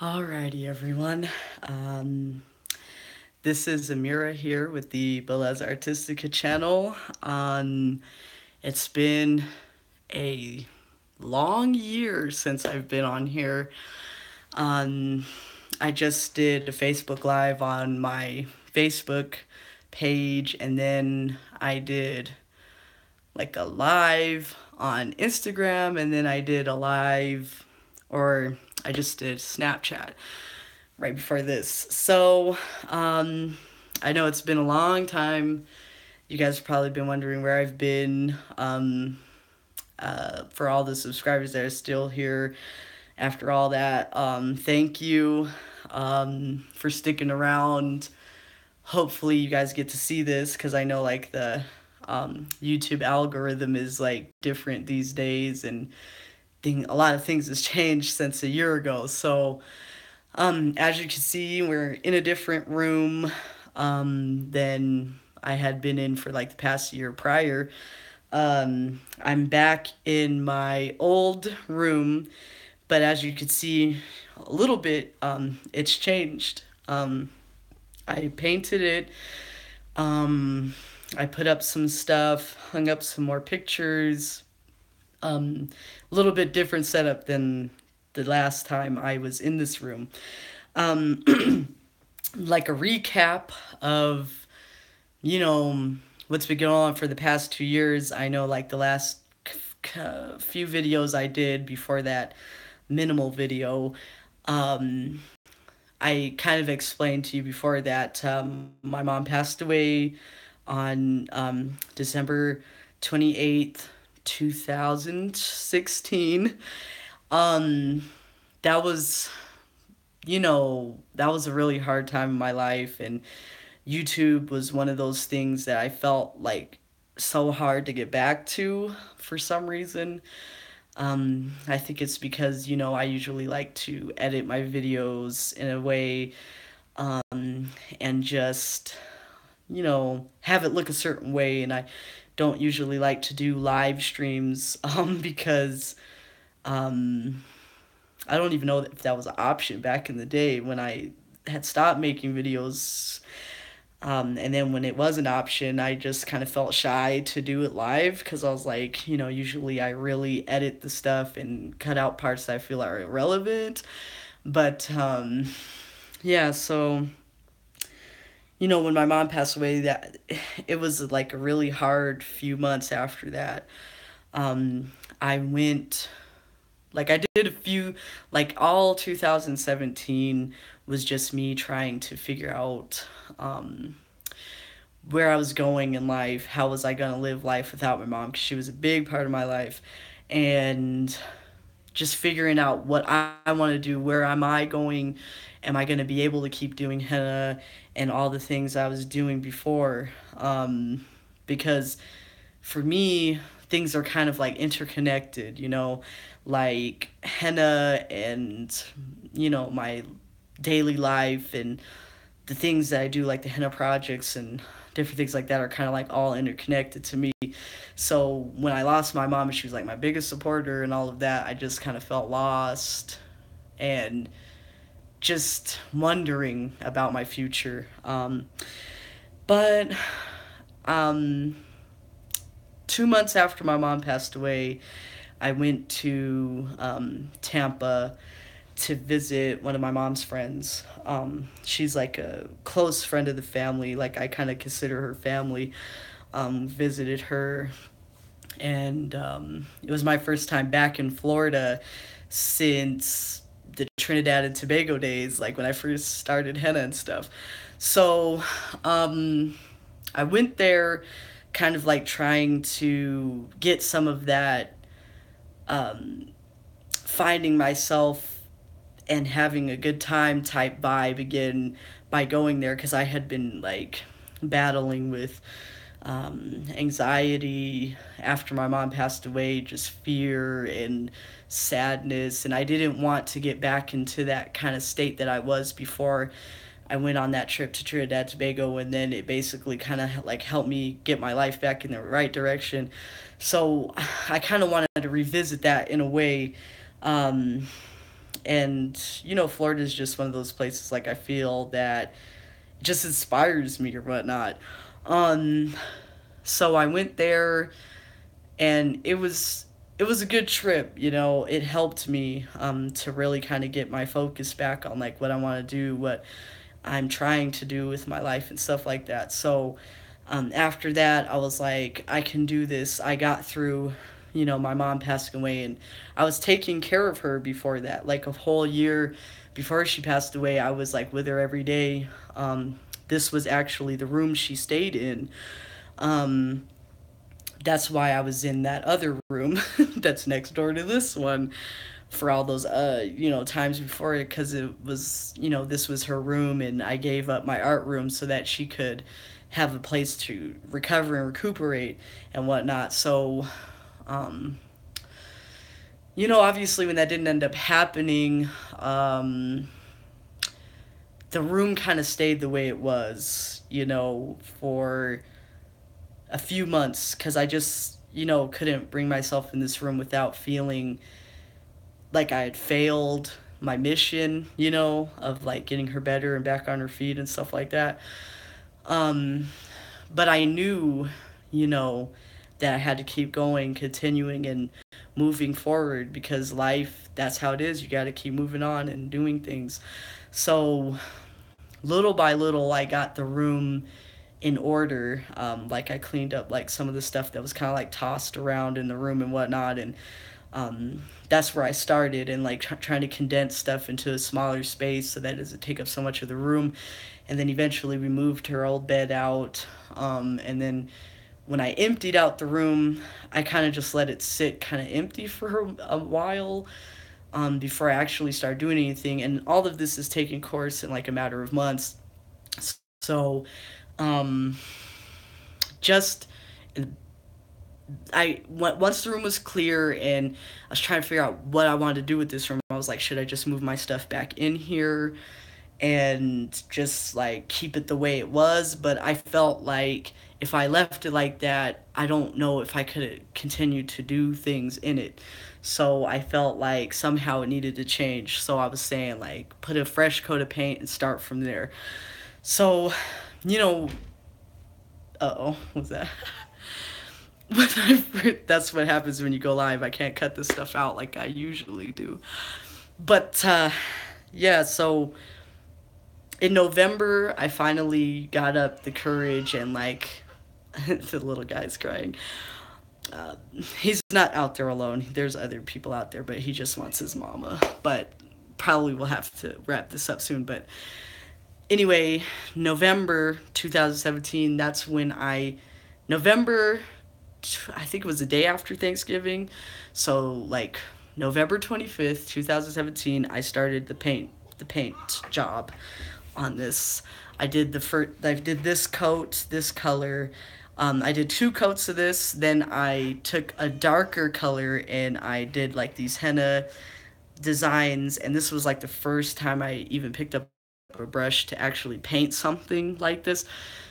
Alrighty, everyone. Um, this is Amira here with the Beleza Artistica channel. It's been a long year since I've been on here. Um, I just did a Facebook Live on my Facebook page, and then I did like a live on Instagram, and then I did a live, or I just did Snapchat right before this. So, I know it's been a long time. You guys have probably been wondering where I've been. For all the subscribers that are still here after all that, thank you for sticking around. Hopefully, you guys get to see this because I know like the YouTube algorithm is like different these days, and a lot of things has changed since a year ago. So, as you can see, we're in a different room than I had been in for like the past year prior. I'm back in my old room, but as you can see a little bit, it's changed. I painted it. Um, I put up some stuff, hung up some more pictures. A little bit different setup than the last time I was in this room. Um, like a recap of, you know, what's been going on for the past 2 years. I know like the last few videos I did before that minimal video, um, I kind of explained to you before that my mom passed away on December 28th, 2016. Um, that was, that was a really hard time in my life, and YouTube was one of those things that I felt like so hard to get back to for some reason. I think it's because, I usually like to edit my videos in a way, and just, have it look a certain way. And I don't usually like to do live streams because um, I don't even know if that was an option back in the day when I had stopped making videos. And then when it was an option, I just kind of felt shy to do it live because I was like, usually I really edit the stuff and cut out parts that I feel are irrelevant. But yeah, so when my mom passed away, that it was like a really hard few months after that. I went like I did a few, like all 2017 was just me trying to figure out where I was going in life. How was I going to live life without my mom? Because she was a big part of my life. And just figuring out what I want to do. Where am I going? Am I going to be able to keep doing henna and all the things I was doing before? Because for me, things are kind of like interconnected, like henna and, my daily life and the things that I do, like the henna projects and different things like that, are kind of like all interconnected to me. So when I lost my mom, and she was like my biggest supporter and all of that, I just kind of felt lost and just wondering about my future. But um, 2 months after my mom passed away, I went to Tampa to visit one of my mom's friends. She's like a close friend of the family. Like I kind of consider her family. Visited her, and it was my first time back in Florida since the Trinidad and Tobago days, like when I first started henna and stuff. So I went there kind of like trying to get some of that um, finding myself and having a good time type vibe again by going there, because I had been like battling with anxiety after my mom passed away, just fear and sadness, and I didn't want to get back into that kind of state that I was before I went on that trip to Trinidad and Tobago, and then it basically kind of like helped me get my life back in the right direction. So I kind of wanted to revisit that in a way, um, And, Florida is just one of those places, like, I feel that just inspires me or whatnot. Um, so I went there, and it was a good trip. It helped me to really kind of get my focus back on like what I want to do, what I'm trying to do with my life and stuff like that. So after that, I was like, I can do this. I got through, my mom passing away, and I was taking care of her before that. Like a whole year before she passed away, I was like with her every day. This was actually the room she stayed in. Um, that's why I was in that other room that's next door to this one for all those times before it, because it was, this was her room, and I gave up my art room so that she could have a place to recover and recuperate and whatnot. So um obviously when that didn't end up happening, the room kind of stayed the way it was, for a few months, because I just couldn't bring myself in this room without feeling like I had failed my mission, of like getting her better and back on her feet and stuff like that. Um, but I knew, you know, that I had to keep going, continuing, and moving forward, because life, that's how it is. You got to keep moving on and doing things. So little by little, I got the room in order. Like I cleaned up like some of the stuff that was kind of like tossed around in the room and whatnot, and that's where I started, and like trying to condense stuff into a smaller space so that it doesn't take up so much of the room. And then eventually we moved her old bed out, and then when I emptied out the room, I kind of just let it sit kind of empty for a while, before I actually started doing anything. And all of this is taking course in like a matter of months. So, um, just once the room was clear and I was trying to figure out what I wanted to do with this room, I was like, should I just move my stuff back in here and just like keep it the way it was? But I felt like if I left it like that, I don't know if I could continue to do things in it. So I felt like somehow it needed to change. So I was saying like put a fresh coat of paint and start from there. So, you know, uh-oh, what's that? That's what happens when you go live. I can't cut this stuff out like I usually do. But yeah, so in November, I finally got up the courage and like the little guy's crying. Uh, he's not out there alone. There's other people out there, but he just wants his mama. But probably we'll have to wrap this up soon. But anyway, November 2017, that's when November, I think it was the day after Thanksgiving. So like November 25th, 2017, I started the paint job on this. I did this coat, this color. I did two coats of this. Then I took a darker color and I did like these henna designs. And this was like the first time I even picked up a brush to actually paint something like this.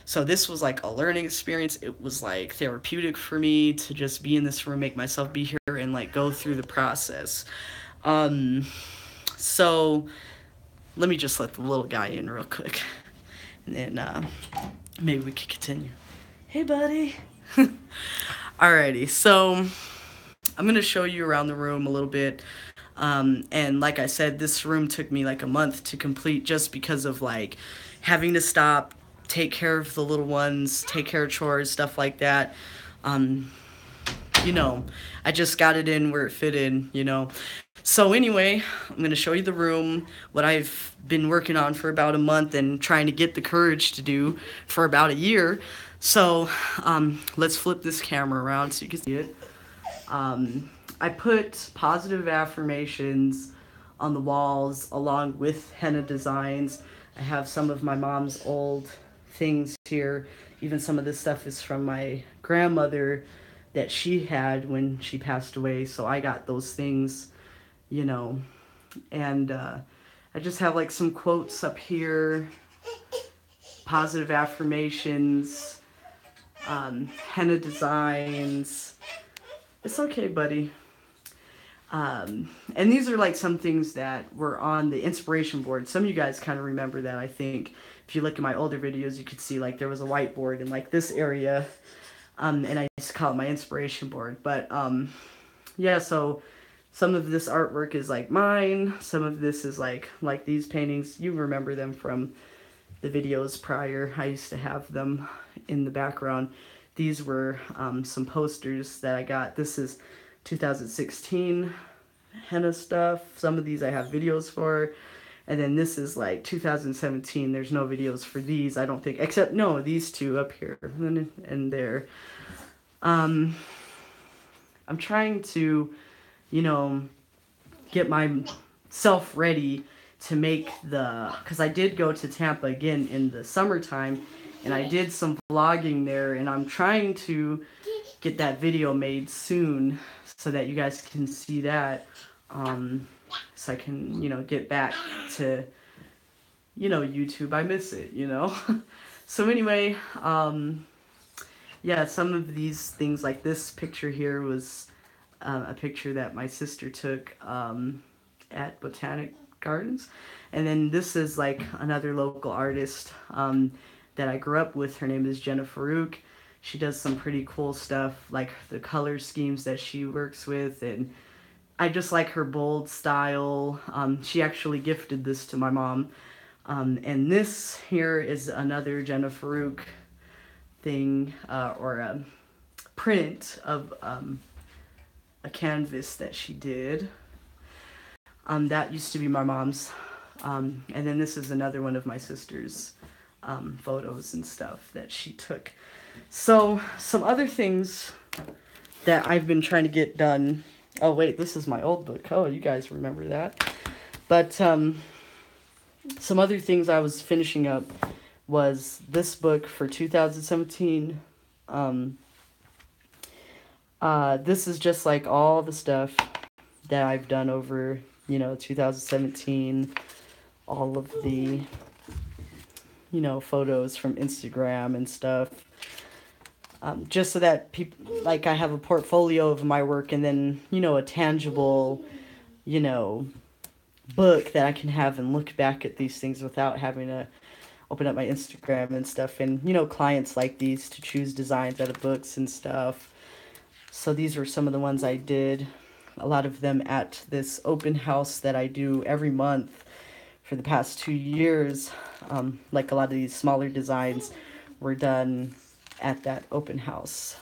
So this was like a learning experience. It was like therapeutic for me to just be in this room, make myself be here, and like go through the process. Um, so let me just let the little guy in real quick, and then maybe we can continue. Hey, buddy. Alrighty, so I'm gonna show you around the room a little bit. And like I said, this room took me like a month to complete just because of like having to stop, take care of the little ones, take care of chores, stuff like that. Um, you know, I just got it in where it fit in. So anyway, I'm going to show you the room, what I've been working on for about a month and trying to get the courage to do for about a year. So let's flip this camera around so you can see it. I put positive affirmations on the walls along with henna designs. I have some of my mom's old things here. Even some of this stuff is from my grandmother that she had when she passed away. So I got those things, you know. And I just have like some quotes up here, positive affirmations, henna designs. It's okay, buddy. And these are like some things that were on the inspiration board. Some of you guys kind of remember that, I think. If you look at my older videos, you could see like there was a whiteboard in like this area. And I used to call it my inspiration board. But yeah, so some of this artwork is like mine. Some of this is like these paintings. You remember them from the videos prior. I used to have them in the background. These were some posters that I got. This is 2016 henna stuff. Some of these I have videos for. And then this is like 2017. There's no videos for these, I don't think. Except, no, these two up here and there. I'm trying to, you know, get myself ready to make because I did go to Tampa again in the summertime, and I did some vlogging there, and I'm trying to get that video made soon so that you guys can see that, so I can, get back to, YouTube. I miss it, So anyway, yeah, some of these things, like this picture here was a picture that my sister took at Botanic Gardens. And then this is like another local artist that I grew up with. Her name is Jenna Farouk. She does some pretty cool stuff, like the color schemes that she works with. And I just like her bold style. She actually gifted this to my mom. And this here is another Jenna Farouk thing, or a print of a canvas that she did. That used to be my mom's. And then this is another one of my sister's photos and stuff that she took. So some other things that I've been trying to get done. Oh wait, this is my old book. Oh, you guys remember that. But some other things I was finishing up was this book for 2017. This is just like all the stuff that I've done over, 2017. All of the, photos from Instagram and stuff. Just so that people, like, I have a portfolio of my work, and then, a tangible, book that I can have and look back at these things without having to open up my Instagram and stuff. And, clients like these to choose designs out of books and stuff. So these were some of the ones I did. A lot of them at this open house that I do every month for the past 2 years. Like a lot of these smaller designs were done at that open house.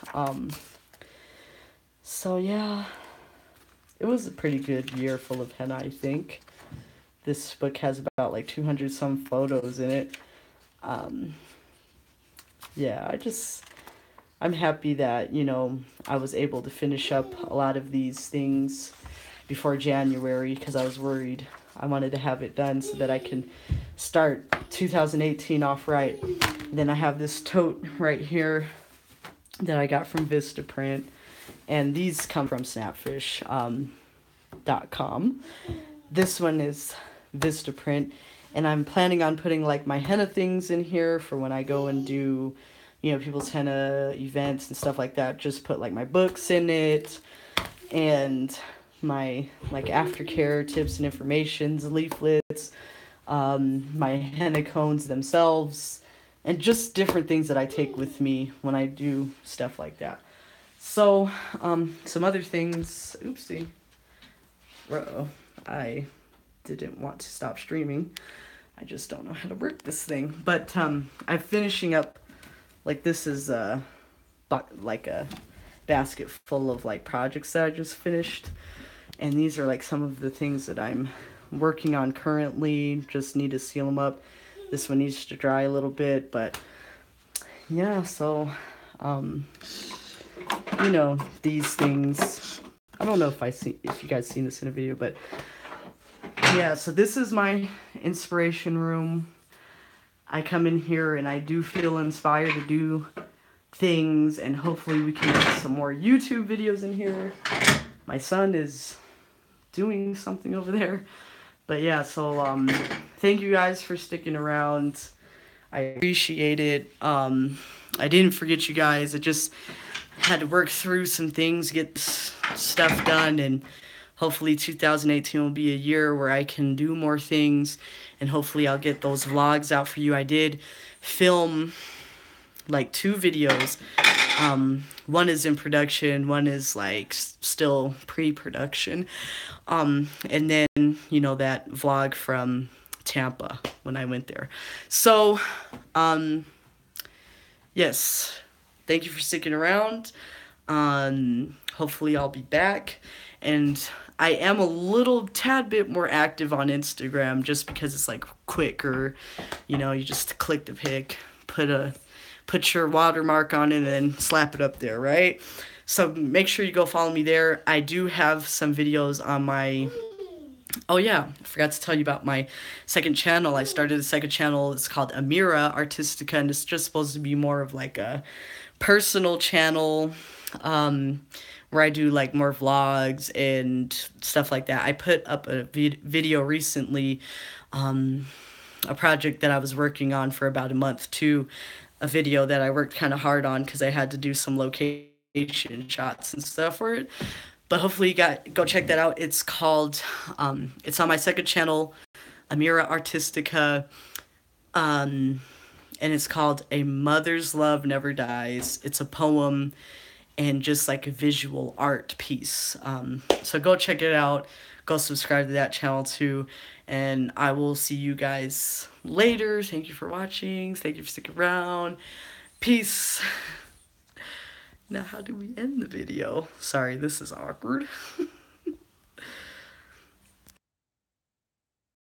So yeah, it was a pretty good year full of henna, I think. This book has about like 200 some photos in it. Yeah, I'm happy that, I was able to finish up a lot of these things before January, because I was worried. I wanted to have it done so that I can start 2018 off right. Then I have this tote right here that I got from Vistaprint, and these come from snapfish.com. This one is Vistaprint, and I'm planning on putting like my henna things in here for when I go and do, people's henna events and stuff like that. Just put like my books in it, and my like aftercare tips and informations, leaflets, my henna cones themselves, and just different things that I take with me when I do stuff like that. So, some other things. Oopsie. Uh-oh. I didn't want to stop streaming. I just don't know how to work this thing. But I'm finishing up, like, this is like a basket full of like projects that I just finished. And these are like some of the things that I'm working on currently. Just need to seal them up. This one needs to dry a little bit, but yeah, so these things. I don't know if you guys seen this in a video, but yeah, so this is my inspiration room. I come in here and I do feel inspired to do things, and hopefully we can make some more YouTube videos in here. My son is doing something over there. But yeah, so thank you guys for sticking around. I appreciate it. I didn't forget you guys. I just had to work through some things, get stuff done, and hopefully 2018 will be a year where I can do more things, and hopefully I'll get those vlogs out for you. I did film like 2 videos. One is in production, one is like still pre-production. And then, that vlog from Tampa when I went there. So, yes, thank you for sticking around. Hopefully I'll be back, and I am a little tad bit more active on Instagram just because it's like quicker. You just click the pic, put your watermark on it, and then slap it up there, right? So make sure you go follow me there. I do have some videos on my... Oh yeah, I forgot to tell you about my second channel. I started a second channel. It's called Amira Artistica, and it's just supposed to be more of like a personal channel, where I do like more vlogs and stuff like that. I put up a video recently, a project that I was working on for about a month, to a video that I worked kind of hard on because I had to do some location shots and stuff for it. But hopefully you go check that out. It's called, it's on my second channel, Amira Artistica, and it's called A Mother's Love Never Dies. It's a poem and just like a visual art piece. So go check it out. Go subscribe to that channel too. And I will see you guys later. Thank you for watching. Thank you for sticking around. Peace. Now, how do we end the video? Sorry, this is awkward.